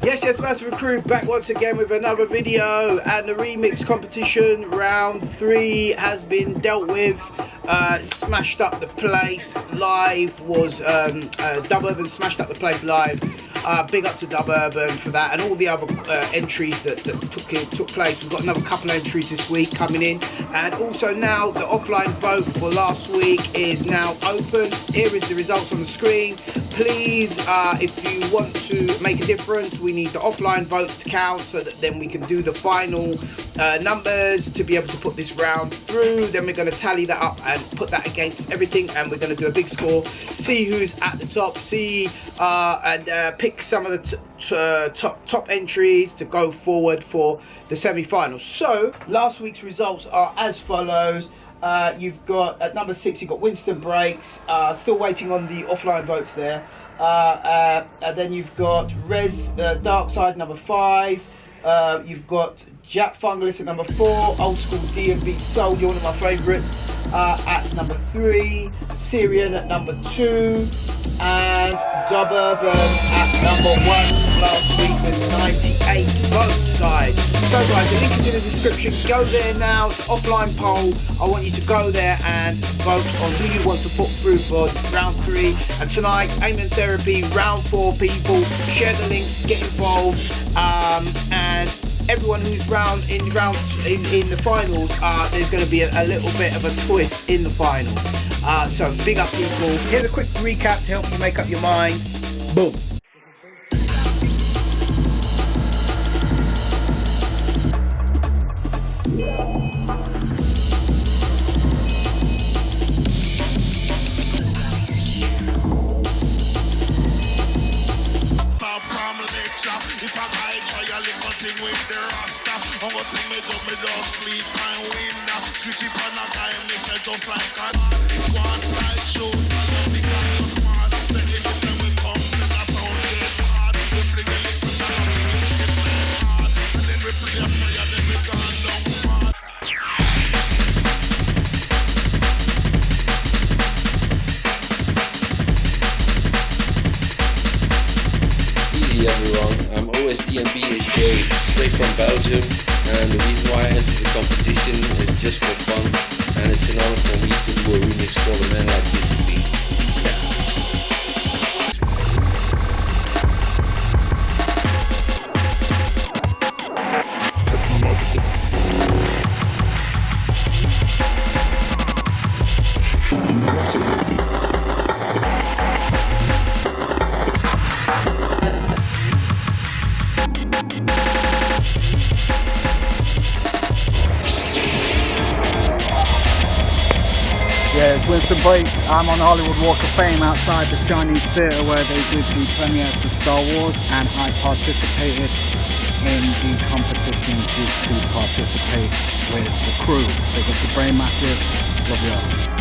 Yes, Massive Crew back once again with another video, and the remix competition round 3 has been dealt with. Smashed Up the Place live was Dub Urban Smashed Up the Place live. Big up to Dub Urban for that, and all the other entries that took place. We've got another couple of entries this week coming in, and also now the offline vote for last week is now open. Here is the results on the screen. Please, if you want to make a difference, we need the offline votes to count so that then we can do the final numbers to be able to put this round through. Then we're going to tally that up and put that against everything, and we're going to do a big score, see who's at the top, and pick some of the top entries to go forward for the semi-finals. So last week's results are as follows. You've got at number 6, you've got Winston Breaks, still waiting on the offline votes there. And then you've got Rez Dark Side number 5. You've got Jack Fungalist at number 4, Old School D&B Soul, you're one of my favourites, at number 3, Syrian at number 2, and Dub Urban at number 1 last week with 98 votes, guys. So guys, the link is in the description. Go there now. It's an offline poll. I want you to go there and vote on who you want to put through for round 3. And tonight, Amen Therapy, round 4 people. Share the links, get involved, and everyone who's in the finals, there's going to be a little bit of a twist in the finals. So big up people. Here's a quick recap to help you make up your mind. Boom. If I try a little thing with the rasta, I'm gonna take me just sleep and win now. Switch it on a time, if I just like a one side show. The guy is smart, then if we come to the sound get hard. We bring a little down, we get hard, and then we play a fire, then we gone down smart. Easy everyone, I'm OSDNB is Jay, straight from Belgium, and the reason why I entered the competition is just for fun, and it's an honor for me to do a remix for a man like DCP. Peace out. Yeah, it's Winston Breaks. I'm on Hollywood Walk of Fame outside the Chinese Theatre where they did the premiere for Star Wars, and I participated in the competition to participate with the crew. Big up to Brain Massive. Love you all.